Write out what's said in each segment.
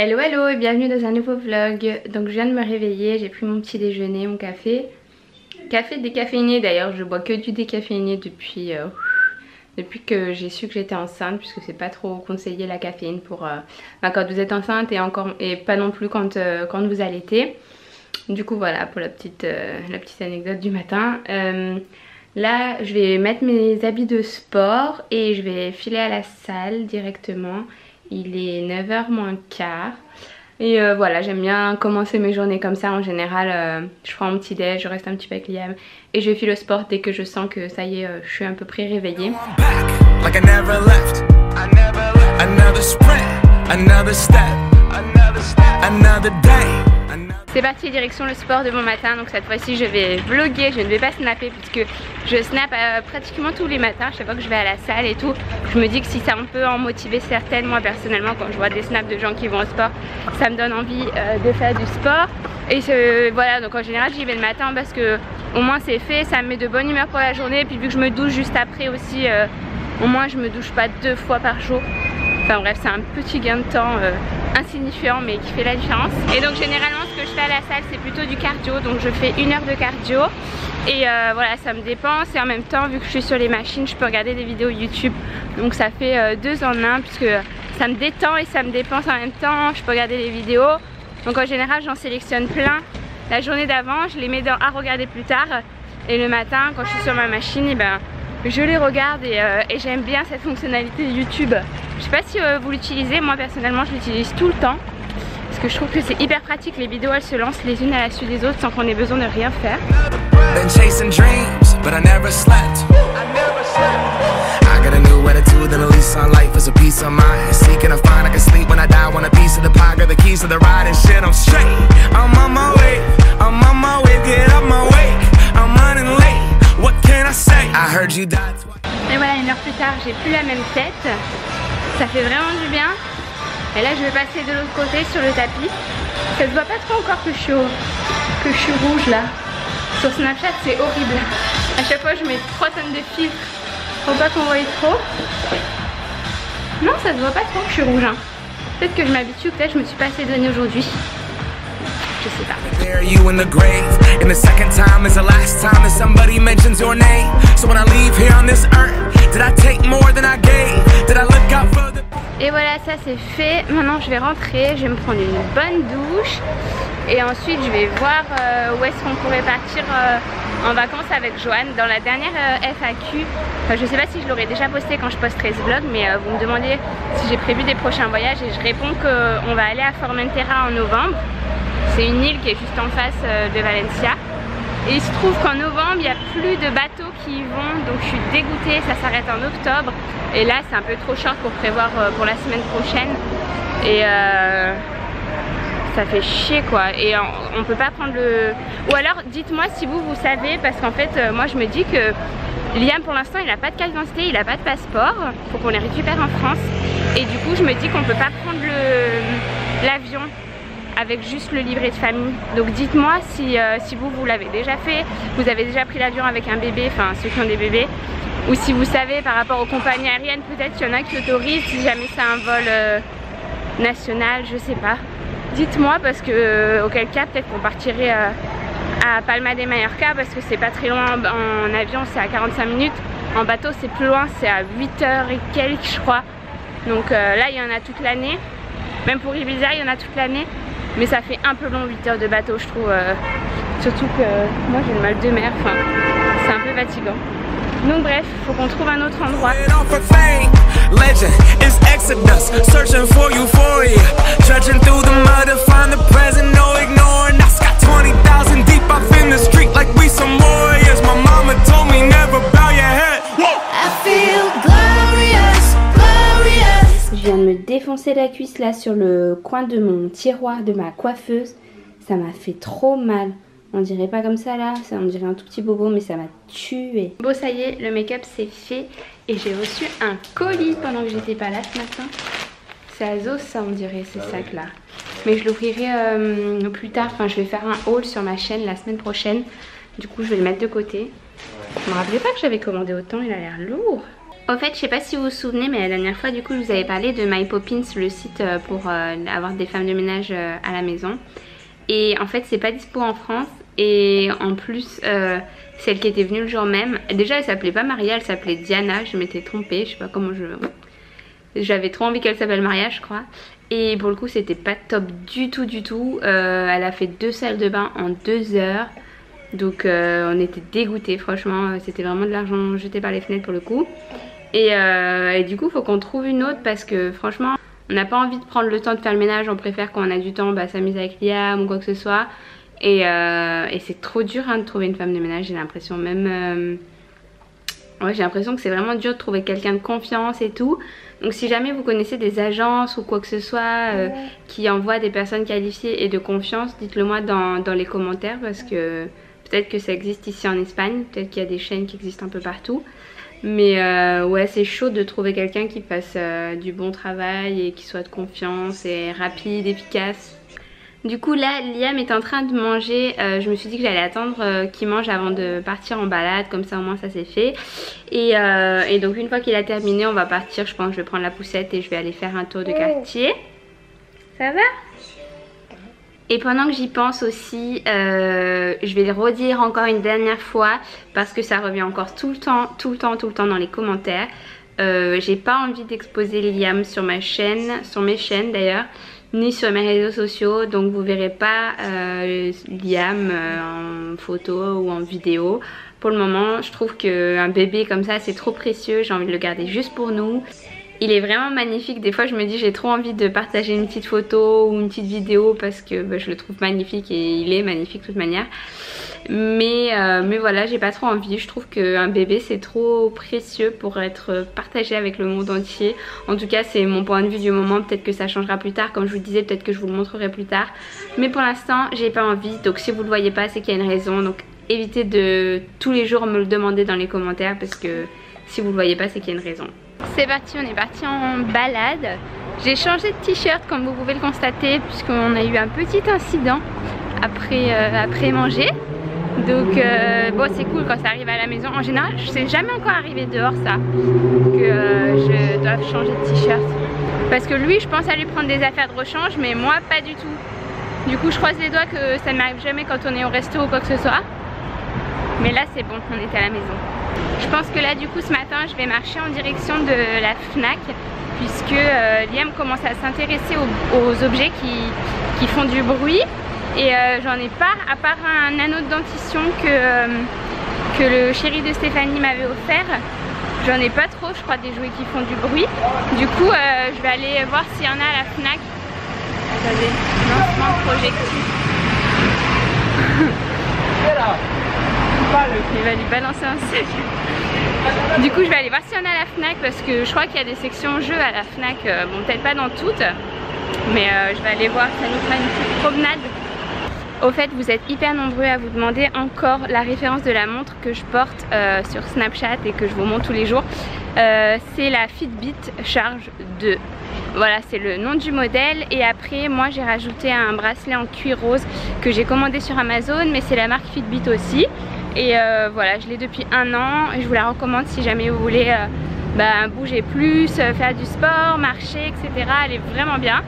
Hello hello et bienvenue dans un nouveau vlog. Donc je viens de me réveiller, j'ai pris mon petit déjeuner, mon café. Café décaféiné d'ailleurs, je bois que du décaféiné depuis que j'ai su que j'étais enceinte, puisque c'est pas trop conseillé la caféine pour quand vous êtes enceinte et pas non plus quand vous allaitez. Du coup voilà pour la petite anecdote du matin. Là je vais mettre mes habits de sport et je vais filer à la salle directement. Il est 9h moins quart. Et voilà, j'aime bien commencer mes journées comme ça. En général, je prends mon petit déj, je reste un petit peu avec Liam et je file au sport dès que je sens que ça y est, je suis à peu près réveillée. C'est parti direction le sport de bon matin. Donc cette fois-ci je vais vlogger, je ne vais pas snapper puisque je snap pratiquement tous les matins chaque fois que je vais à la salle et tout. Je me dis que si ça peut en motiver certaines, moi personnellement quand je vois des snaps de gens qui vont au sport, ça me donne envie de faire du sport. Et voilà, donc en général j'y vais le matin parce que au moins c'est fait, ça me met de bonne humeur pour la journée. Et puis vu que je me douche juste après aussi, au moins je me douche pas 2 fois par jour. Enfin bref, c'est un petit gain de temps insignifiant mais qui fait la différence. Et donc généralement ce que je fais à la salle c'est plutôt du cardio. Donc je fais 1 heure de cardio et voilà, ça me dépense. Et en même temps vu que je suis sur les machines, je peux regarder des vidéos YouTube. Donc ça fait 2 en 1 puisque ça me détend et ça me dépense en même temps. Je peux regarder des vidéos. Donc en général j'en sélectionne plein la journée d'avant, je les mets à regarder plus tard. Et le matin quand je suis sur ma machine, et je les regarde et j'aime bien cette fonctionnalité YouTube. Je sais pas si vous l'utilisez, moi personnellement je l'utilise tout le temps parce que je trouve que c'est hyper pratique, les vidéos elles se lancent les unes à la suite des autres sans qu'on ait besoin de rien faire. Et voilà, 1 heure plus tard, j'ai plus la même tête. Ça fait vraiment du bien. Et là, je vais passer de l'autre côté sur le tapis. Ça se voit pas trop encore que je suis rouge là. Sur Snapchat, c'est horrible. À chaque fois, je mets 3 tonnes de filtres pour pas qu'on voie trop. Non, ça se voit pas trop que je suis rouge. Hein. Peut-être que je m'habitue, peut-être que je me suis pas assez donnée aujourd'hui. Je sais pas. Et voilà, ça c'est fait. Maintenant je vais rentrer, je vais me prendre une bonne douche et ensuite je vais voir où est-ce qu'on pourrait partir en vacances avec Joanne. Dans la dernière FAQ, enfin, je sais pas si je l'aurais déjà posté quand je posterai ce vlog, mais vous me demandez si j'ai prévu des prochains voyages et je réponds qu'on va aller à Formentera en novembre. C'est une île qui est juste en face de Valencia. Et il se trouve qu'en novembre, il n'y a plus de bateaux qui y vont. Donc je suis dégoûtée, ça s'arrête en octobre. Et là, c'est un peu trop short pour prévoir pour la semaine prochaine. Et ça fait chier quoi. Et on peut pas prendre le... Ou alors, dites-moi si vous savez. Parce qu'en fait, moi je me dis que Liam pour l'instant, il n'a pas de carte d'identité, il n'a pas de passeport. Faut qu'on les récupère en France. Et du coup, je me dis qu'on peut pas prendre l'avion avec juste le livret de famille. Donc dites-moi si vous l'avez déjà fait, vous avez déjà pris l'avion avec un bébé, enfin ceux qui ont des bébés, ou si vous savez par rapport aux compagnies aériennes, peut-être qu'il y en a qui autorisent si jamais c'est un vol national, je sais pas. Dites-moi parce que auquel cas peut-être qu'on partirait à Palma de Mallorca parce que c'est pas très loin. En avion c'est à 45 minutes, en bateau c'est plus loin, c'est à 8h et quelques je crois. Donc là il y en a toute l'année, même pour Ibiza il y en a toute l'année. Mais ça fait un peu long 8 heures de bateau je trouve, surtout que moi j'ai le mal de mer, enfin c'est un peu fatigant. Donc bref, faut qu'on trouve un autre endroit. Je viens de me défoncer la cuisse là sur le coin de mon tiroir de ma coiffeuse. Ça m'a fait trop mal. On dirait pas comme ça là, on dirait un tout petit bobo mais ça m'a tué. Bon ça y est, le make-up c'est fait et j'ai reçu un colis pendant que j'étais pas là ce matin. C'est Azos ça on dirait, ces sacs là. Mais je l'ouvrirai plus tard, enfin je vais faire un haul sur ma chaîne la semaine prochaine. Du coup je vais le mettre de côté. Je me rappelais pas que j'avais commandé autant, il a l'air lourd. Au fait, je sais pas si vous vous souvenez, mais la dernière fois du coup je vous avais parlé de My Poppins, le site pour avoir des femmes de ménage à la maison. Et en fait c'est pas dispo en France. Et en plus celle qui était venue le jour même, déjà elle s'appelait pas Maria, elle s'appelait Diana. Je m'étais trompée, je sais pas comment j'avais trop envie qu'elle s'appelle Maria je crois. Et pour le coup c'était pas top du tout. Elle a fait 2 salles de bain en 2 heures. Donc on était dégoûtés, franchement c'était vraiment de l'argent jeté par les fenêtres pour le coup. Et du coup faut qu'on trouve une autre parce que franchement on n'a pas envie de prendre le temps de faire le ménage. On préfère quand on a du temps s'amuser avec Liam ou quoi que ce soit. Et c'est trop dur de trouver une femme de ménage, j'ai l'impression même... Ouais, j'ai l'impression que c'est vraiment dur de trouver quelqu'un de confiance et tout. Donc si jamais vous connaissez des agences ou quoi que ce soit qui envoient des personnes qualifiées et de confiance, dites-le moi dans les commentaires parce que peut-être que ça existe ici en Espagne, peut-être qu'il y a des chaînes qui existent un peu partout. Mais ouais, c'est chaud de trouver quelqu'un qui fasse du bon travail et qui soit de confiance et rapide, efficace. Du coup là Liam est en train de manger, je me suis dit que j'allais attendre qu'il mange avant de partir en balade, comme ça au moins ça c'est fait. Et donc une fois qu'il a terminé on va partir, je pense que je vais prendre la poussette et je vais aller faire un tour de quartier. Ça va? Et pendant que j'y pense aussi, je vais le redire encore une dernière fois parce que ça revient encore tout le temps dans les commentaires. J'ai pas envie d'exposer Liam sur ma chaîne, sur mes chaînes d'ailleurs, ni sur mes réseaux sociaux, donc vous verrez pas Liam en photo ou en vidéo. Pour le moment je trouve qu'un bébé comme ça c'est trop précieux, j'ai envie de le garder juste pour nous. Il est vraiment magnifique, des fois je me dis j'ai trop envie de partager une petite photo ou une petite vidéo parce que je le trouve magnifique et il est magnifique de toute manière. Mais voilà, j'ai pas trop envie, je trouve qu'un bébé c'est trop précieux pour être partagé avec le monde entier. En tout cas c'est mon point de vue du moment, peut-être que ça changera plus tard, comme je vous disais, peut-être que je vous le montrerai plus tard. Mais pour l'instant j'ai pas envie, donc si vous le voyez pas c'est qu'il y a une raison. Donc évitez de tous les jours me le demander dans les commentaires parce que si vous le voyez pas c'est qu'il y a une raison. C'est parti, on est parti en balade. J'ai changé de t-shirt comme vous pouvez le constater puisqu'on a eu un petit incident après manger. Donc bon c'est cool quand ça arrive à la maison. En général je sais jamais encore arrivé dehors ça, que je dois changer de t-shirt. Parce que lui je pense aller prendre des affaires de rechange mais moi pas du tout. Du coup je croise les doigts que ça ne m'arrive jamais quand on est au resto ou quoi que ce soit. Mais là c'est bon, on est à la maison. Je pense que là du coup ce matin je vais marcher en direction de la Fnac puisque Liam commence à s'intéresser aux objets qui font du bruit. Et j'en ai pas, à part un anneau de dentition que le chéri de Stéphanie m'avait offert. J'en ai pas trop, je crois, des jouets qui font du bruit. Du coup je vais aller voir s'il y en a à la Fnac. Attendez, lancement projectile. Il va lui balancer un sac. Du coup je vais aller voir s'il y en a à la Fnac parce que je crois qu'il y a des sections jeux à la Fnac. Bon peut-être pas dans toutes, mais je vais aller voir, ça nous fera une petite promenade. Au fait vous êtes hyper nombreux à vous demander encore la référence de la montre que je porte sur Snapchat et que je vous montre tous les jours. C'est la Fitbit Charge 2. Voilà, c'est le nom du modèle. Et après moi j'ai rajouté un bracelet en cuir rose que j'ai commandé sur Amazon, mais c'est la marque Fitbit aussi. Et voilà, je l'ai depuis 1 an et je vous la recommande si jamais vous voulez bouger plus, faire du sport, marcher, etc. Elle est vraiment bien.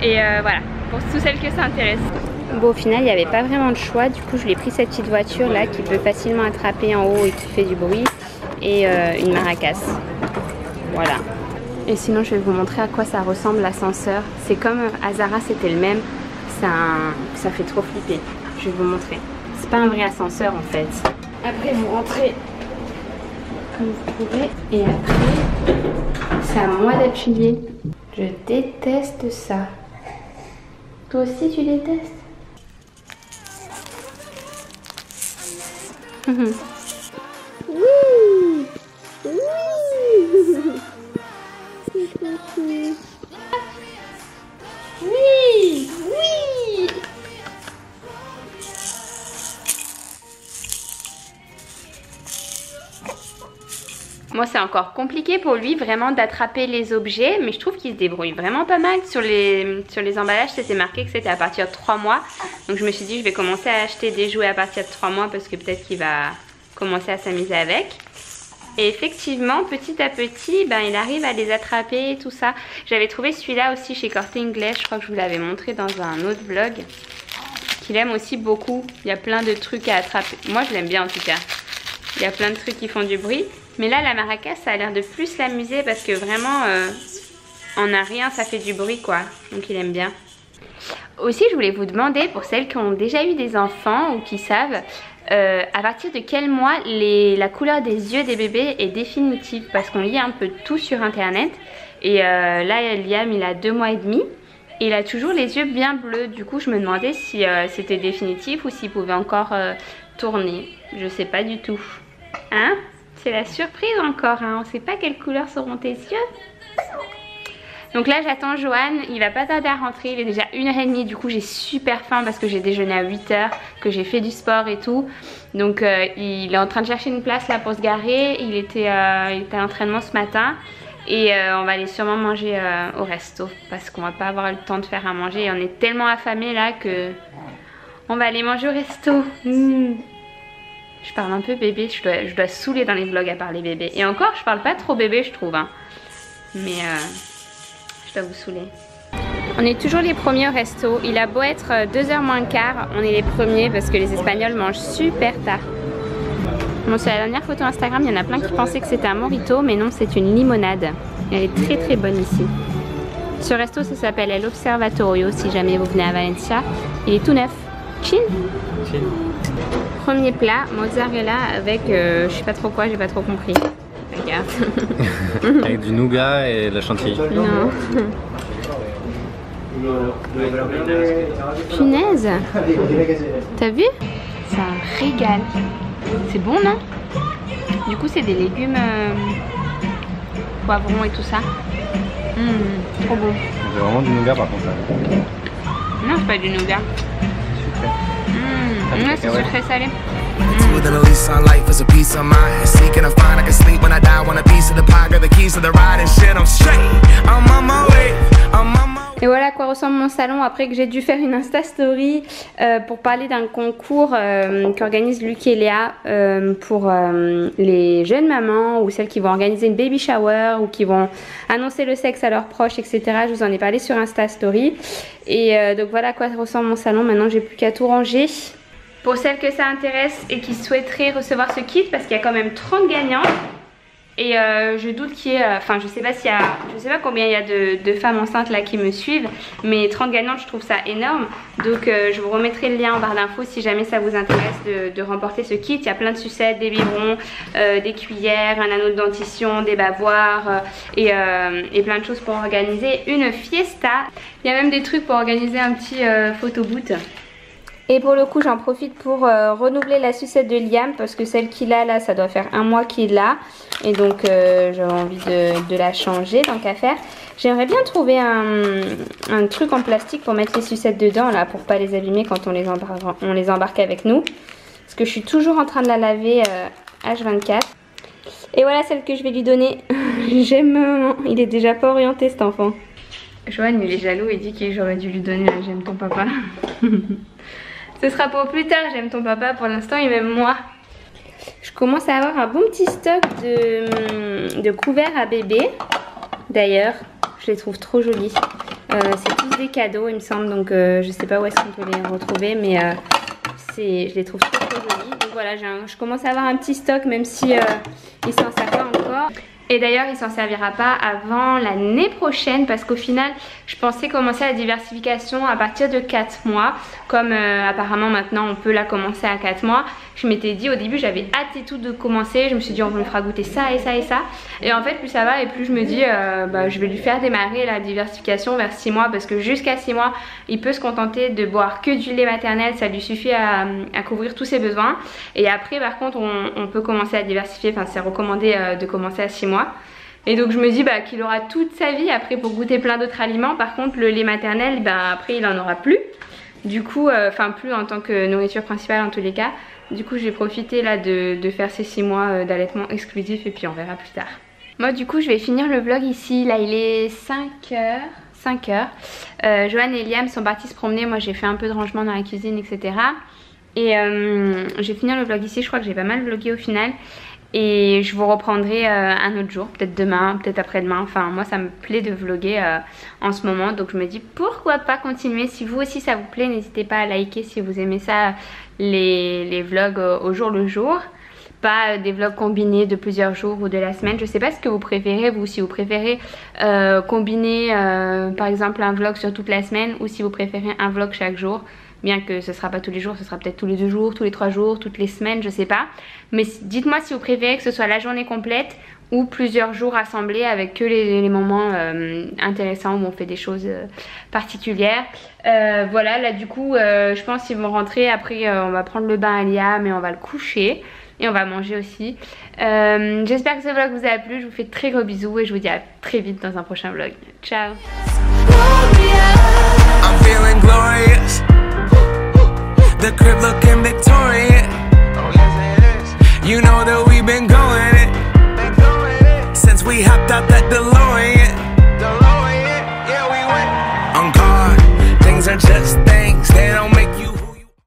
Et voilà, pour toutes celles que ça intéresse. Bon, au final il n'y avait pas vraiment de choix, du coup je l'ai pris cette petite voiture là qui peut facilement attraper en haut et qui fait du bruit, et une maracas. Voilà. Et sinon je vais vous montrer à quoi ça ressemble l'ascenseur. C'est comme à Zara c'était le même, ça fait trop flipper. Je vais vous montrer. C'est pas un vrai ascenseur en fait. Après vous rentrez comme vous pouvez et après c'est à moi d'appuyer. Je déteste ça. Toi aussi tu détestes? Oui, oui. Oui, oui. Moi c'est encore compliqué pour lui vraiment d'attraper les objets, mais je trouve qu'il se débrouille vraiment pas mal. Sur les emballages c'était marqué que c'était à partir de 3 mois. Donc je me suis dit je vais commencer à acheter des jouets à partir de 3 mois parce que peut-être qu'il va commencer à s'amuser avec. Et effectivement, petit à petit, ben, il arrive à les attraper et tout ça. J'avais trouvé celui-là aussi chez Corte Inglés, je crois que je vous l'avais montré dans un autre vlog. Qu'il aime aussi beaucoup. Il y a plein de trucs à attraper. Moi, je l'aime bien en tout cas. Il y a plein de trucs qui font du bruit. Mais là, la maraca, ça a l'air de plus l'amuser parce que vraiment, en a rien, ça fait du bruit quoi. Donc il aime bien. Aussi, je voulais vous demander, pour celles qui ont déjà eu des enfants ou qui savent, à partir de quel mois la couleur des yeux des bébés est définitive, parce qu'on lit un peu tout sur internet. Et là, Liam, il a 2 mois et demi et il a toujours les yeux bien bleus. Du coup, je me demandais si c'était définitif ou s'il pouvait encore tourner. Je sais pas du tout. Hein? C'est la surprise encore, hein? On sait pas quelle couleur seront tes yeux. Donc là j'attends Johan, il va pas tarder à rentrer, il est déjà 1h30, du coup j'ai super faim parce que j'ai déjeuné à 8h, que j'ai fait du sport et tout. Donc il est en train de chercher une place là pour se garer, il était à l'entraînement ce matin. Et on va aller sûrement manger au resto parce qu'on va pas avoir le temps de faire à manger. Et on est tellement affamés là que on va aller manger au resto. Je parle un peu bébé, je dois saouler dans les vlogs à parler bébé. Et encore je parle pas trop bébé je trouve hein. Mais je dois vous saouler. On est toujours les premiers au resto. Il a beau être 2h moins le quart, on est les premiers parce que les Espagnols mangent super tard. Bon, sur la dernière photo Instagram, il y en a plein qui pensaient que c'était un mojito, mais non, c'est une limonade. Elle est très très bonne ici. Ce resto, ça s'appelle El Observatorio, si jamais vous venez à Valencia. Il est tout neuf. Chin. Chin. Premier plat, mozzarella avec je sais pas trop quoi, j'ai pas trop compris. Regarde. Avec du nougat et de la chantilly. Non. Punaise. T'as vu? C'est un régal. C'est bon non? Du coup c'est des légumes poivrons et tout ça. Trop bon. C'est vraiment du nougat par contre. Non c'est pas du nougat. Ouais, c'est sucré salé. Et voilà à quoi ressemble mon salon après que j'ai dû faire une Insta Story pour parler d'un concours qu'organise Luc et Léa pour les jeunes mamans ou celles qui vont organiser une baby shower ou qui vont annoncer le sexe à leurs proches, etc. Je vous en ai parlé sur Insta Story. Et donc voilà à quoi ressemble mon salon. Maintenant j'ai plus qu'à tout ranger. Pour celles que ça intéresse et qui souhaiteraient recevoir ce kit, parce qu'il y a quand même 30 gagnants. Et je doute qu'il y ait, enfin je sais pas s'il y a, je sais pas combien il y a de femmes enceintes là qui me suivent, mais 30 gagnantes je trouve ça énorme. Donc je vous remettrai le lien en barre d'infos si jamais ça vous intéresse de remporter ce kit. Il y a plein de sucettes, des biberons, des cuillères, un anneau de dentition, des bavoirs et plein de choses pour organiser une fiesta. Il y a même des trucs pour organiser un petit photo boot. Et pour le coup j'en profite pour renouveler la sucette de Liam parce que celle qu'il a là ça doit faire 1 mois qu'il l'a. Et donc j'ai envie de la changer tant qu'à faire. J'aimerais bien trouver un truc en plastique pour mettre les sucettes dedans là pour pas les abîmer quand on les embarque avec nous. Parce que je suis toujours en train de la laver H24. Et voilà celle que je vais lui donner. J'aime maman, il est déjà pas orienté cet enfant. Johan il est jaloux, il dit que j'aurais dû lui donner un j'aime ton papa. Ce sera pour plus tard, j'aime ton papa, pour l'instant il m'aime moi. Je commence à avoir un bon petit stock de couverts à bébé. D'ailleurs, je les trouve trop jolis. C'est tous des cadeaux il me semble, donc je sais pas où est-ce qu'on peut les retrouver, mais je les trouve trop jolis. Donc voilà, je commence à avoir un petit stock même si il s'en sert pas encore. Et d'ailleurs il s'en servira pas avant l'année prochaine parce qu'au final je pensais commencer la diversification à partir de 4 mois. Comme apparemment maintenant on peut la commencer à 4 mois. Je m'étais dit au début, j'avais hâte et tout de commencer. Je me suis dit on me fera goûter ça et ça et ça. Et en fait plus ça va et plus je me dis je vais lui faire démarrer la diversification vers 6 mois. Parce que jusqu'à 6 mois il peut se contenter de boire que du lait maternel. Ça lui suffit à couvrir tous ses besoins. Et après par contre on peut commencer à diversifier. Enfin c'est recommandé de commencer à 6 mois. Et donc je me dis qu'il aura toute sa vie après pour goûter plein d'autres aliments. Par contre le lait maternel après il en aura plus. Du coup plus en tant que nourriture principale en tous les cas. Du coup j'ai profité là de faire ces 6 mois d'allaitement exclusif et puis on verra plus tard. Moi du coup je vais finir le vlog ici. Là il est 5h. Johan et Liam sont partis se promener. Moi j'ai fait un peu de rangement dans la cuisine etc. Et je vais finir le vlog ici. Je crois que j'ai pas mal vlogué au final. Et je vous reprendrai un autre jour, peut-être demain, peut-être après-demain. Enfin moi ça me plaît de vlogger en ce moment, donc je me dis pourquoi pas continuer. Si vous aussi ça vous plaît, n'hésitez pas à liker si vous aimez ça, les vlogs au jour le jour. Pas des vlogs combinés de plusieurs jours ou de la semaine. Je sais pas ce que vous préférez vous, si vous préférez combiner par exemple un vlog sur toute la semaine, ou si vous préférez un vlog chaque jour. Bien que ce sera pas tous les jours, ce sera peut-être tous les 2 jours, tous les 3 jours, toutes les semaines, je sais pas. Mais dites-moi si vous préférez que ce soit la journée complète ou plusieurs jours rassemblés avec que les moments intéressants où on fait des choses particulières. Voilà, là du coup je pense qu'ils vont rentrer. Après on va prendre le bain à Liam et on va le coucher. Et on va manger aussi. J'espère que ce vlog vous a plu. Je vous fais de très gros bisous et je vous dis à très vite dans un prochain vlog. Ciao.